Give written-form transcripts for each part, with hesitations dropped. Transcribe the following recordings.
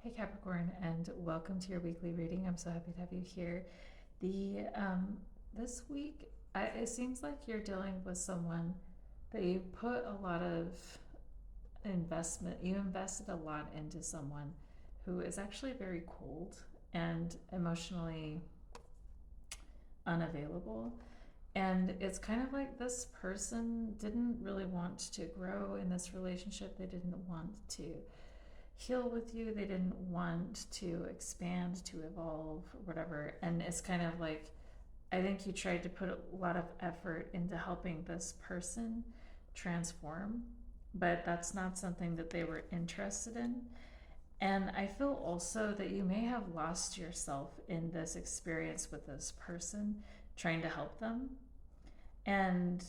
Hey Capricorn, and welcome to your weekly reading. I'm so happy to have you here. The This week, it seems like you're dealing with someone that you put a lot of investment. You invested a lot into someone who is actually very cold and emotionally unavailable. And it's kind of like this person didn't really want to grow in this relationship. They didn't want to heal with you. They didn't want to expand, to evolve, whatever. And it's kind of like, I think you tried to put a lot of effort into helping this person transform, but that's not something that they were interested in. And I feel also that you may have lost yourself in this experience with this person, trying to help them. And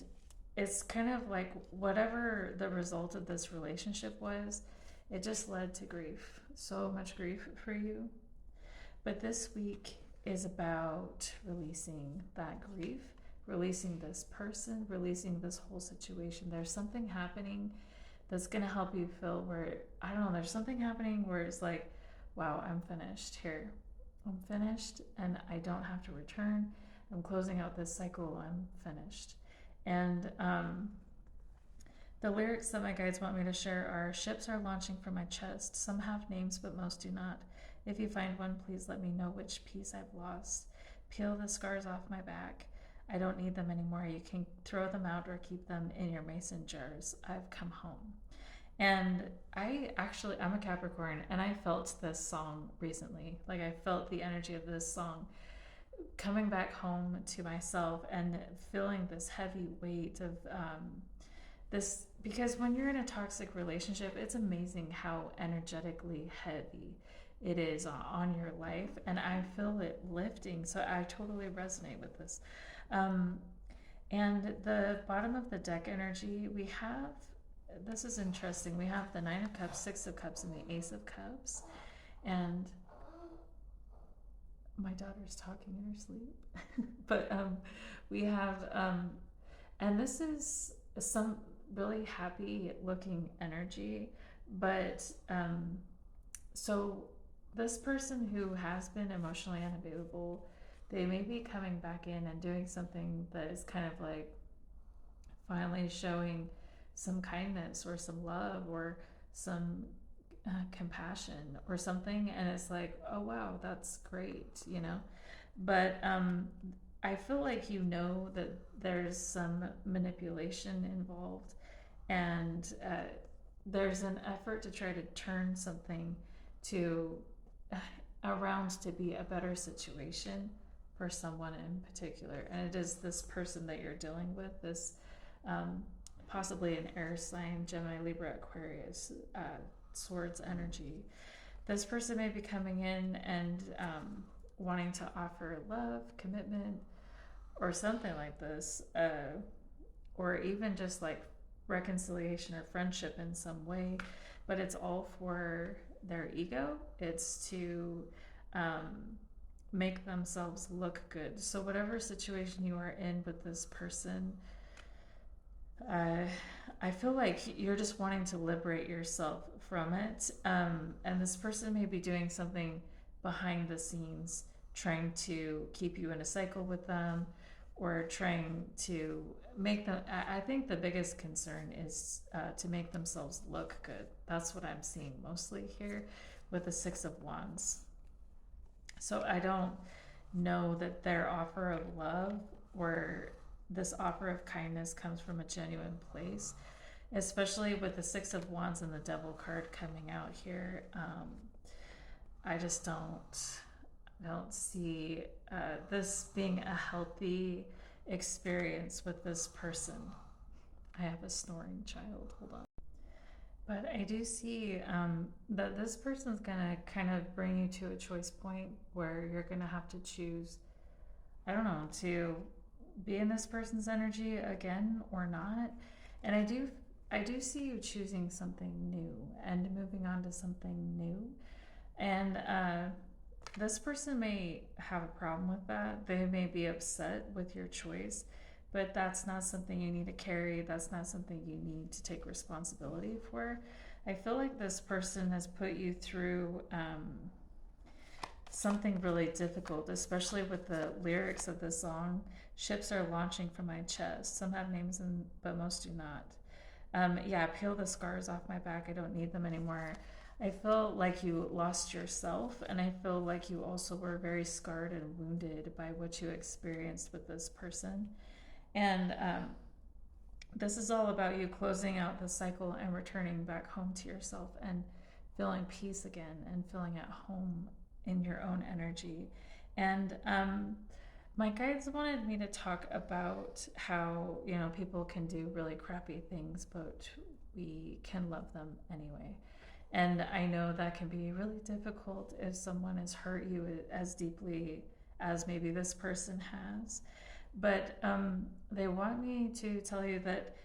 it's kind of like whatever the result of this relationship was, it just led to grief, so much grief for you. But this week is about releasing that grief, releasing this person, releasing this whole situation. There's something happening that's going to help you feel where, I don't know, there's something happening where it's like, wow, I'm finished here. I'm finished and I don't have to return. I'm closing out this cycle. I'm finished. And the lyrics that my guides want me to share are: ships are launching from my chest. Some have names, but most do not. If you find one, please let me know which piece I've lost. Peel the scars off my back. I don't need them anymore. You can throw them out or keep them in your mason jars. I've come home. And I'm a Capricorn, and I felt this song recently. Like, I felt the energy of this song coming back home to myself and feeling this heavy weight of this, because when you're in a toxic relationship, it's amazing how energetically heavy it is on your life, and I feel it lifting. So I totally resonate with this. um, and the bottom of the deck energy, we have, this is interesting, we have the Nine of Cups, Six of Cups, and the Ace of Cups. And my daughter's talking in her sleep. But we have and this is some really happy looking energy. But so this person who has been emotionally unavailable, they may be coming back in and doing something that is kind of like finally showing some kindness or some love or some compassion or something. And it's like, oh wow, that's great, you know. But I feel like, you know, that there's some manipulation involved, and there's an effort to try to turn something to around to be a better situation for someone in particular. And it is this person that you're dealing with, this possibly an air sign, Gemini, Libra, Aquarius, Swords energy. This person may be coming in and wanting to offer love, commitment, or something like this, or even just like reconciliation or friendship in some way. But it's all for their ego. It's to make themselves look good. So whatever situation you are in with this person, I feel like you're just wanting to liberate yourself from it. And this person may be doing something behind the scenes, trying to keep you in a cycle with them, or trying to make them. I think the biggest concern is to make themselves look good. That's what I'm seeing mostly here with the Six of Wands. So I don't know that their offer of love or this offer of kindness comes from a genuine place, especially with the Six of Wands and the Devil card coming out here. I just don't see this being a healthy experience with this person. I have a snoring child, hold on. But I do see that this person's gonna kind of bring you to a choice point where you're gonna have to choose, I don't know, to be in this person's energy again or not. And I do see you choosing something new and moving on to something new. And this person may have a problem with that. They may be upset with your choice, but that's not something you need to carry. That's not something you need to take responsibility for. I feel like this person has put you through something really difficult, especially with the lyrics of the song. Ships are launching from my chest. Some have names, but most do not. Yeah, peel the scars off my back. I don't need them anymore. I feel like you lost yourself, and I feel like you also were very scarred and wounded by what you experienced with this person. And this is all about you closing out the cycle and returning back home to yourself and feeling peace again and feeling at home in your own energy. And my guides wanted me to talk about how, people can do really crappy things, but we can love them anyway. And I know that can be really difficult if someone has hurt you as deeply as maybe this person has. But they want me to tell you that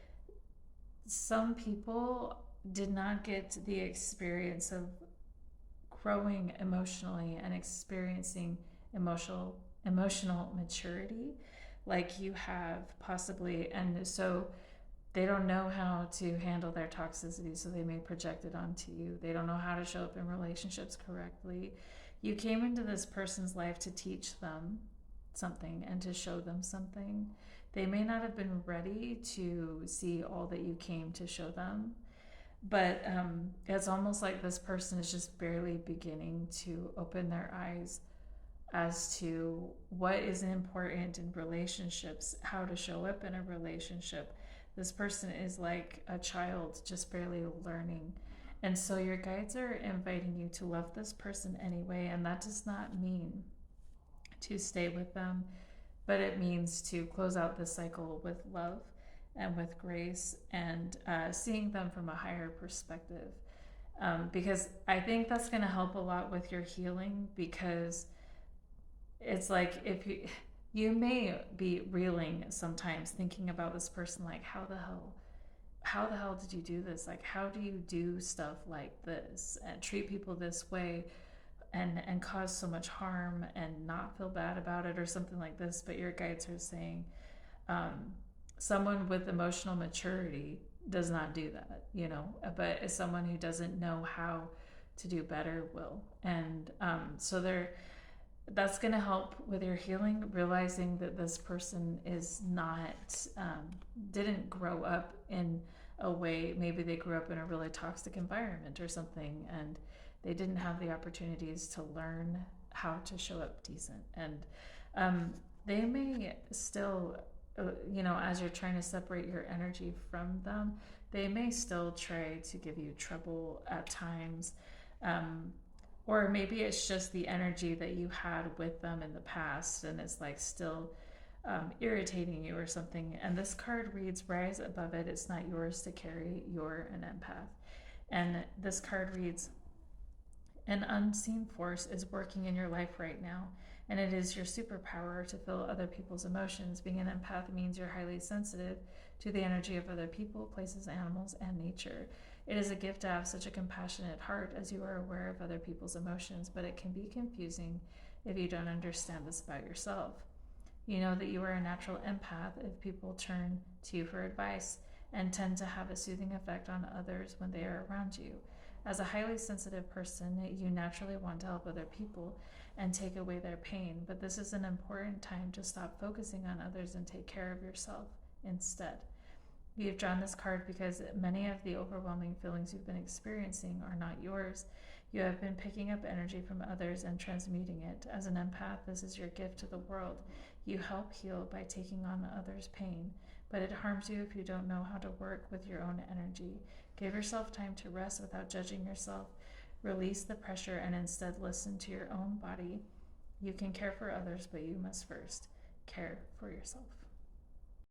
some people did not get the experience of growing emotionally and experiencing emotional maturity like you have possibly, and so they don't know how to handle their toxicity, so they may project it onto you. They don't know how to show up in relationships correctly. You came into this person's life to teach them something and to show them something. They may not have been ready to see all that you came to show them, but it's almost like this person is just barely beginning to open their eyes as to what is important in relationships, how to show up in a relationship. This person is like a child just barely learning. And so your guides are inviting you to love this person anyway, and that does not mean to stay with them, but it means to close out the cycle with love and with grace and seeing them from a higher perspective. Because I think that's going to help a lot with your healing, because it's like if you may be reeling sometimes thinking about this person, like how the hell did you do this? Like, how do you do stuff like this and treat people this way and cause so much harm and not feel bad about it or something like this? But your guides are saying someone with emotional maturity does not do that, but someone who doesn't know how to do better will. And so that's going to help with your healing, realizing that this person is not, didn't grow up in a way, maybe they grew up in a really toxic environment or something, and they didn't have the opportunities to learn how to show up decent. And they may still, as you're trying to separate your energy from them, they may still try to give you trouble at times. Or maybe it's just the energy that you had with them in the past and it's like still irritating you or something. And this card reads, rise above it. It's not yours to carry. You're an empath. And this card reads, an unseen force is working in your life right now, and it is your superpower to feel other people's emotions. Being an empath means you're highly sensitive to the energy of other people, places, animals, and nature. It is a gift to have such a compassionate heart as you are aware of other people's emotions, but it can be confusing if you don't understand this about yourself. You know that you are a natural empath if people turn to you for advice and tend to have a soothing effect on others when they are around you. As a highly sensitive person, you naturally want to help other people and take away their pain, but this is an important time to stop focusing on others and take care of yourself instead. You've drawn this card because many of the overwhelming feelings you've been experiencing are not yours. You have been picking up energy from others and transmuting it. As an empath, this is your gift to the world. You help heal by taking on others' pain, but it harms you if you don't know how to work with your own energy. Give yourself time to rest without judging yourself. Release the pressure and instead listen to your own body. You can care for others, but you must first care for yourself.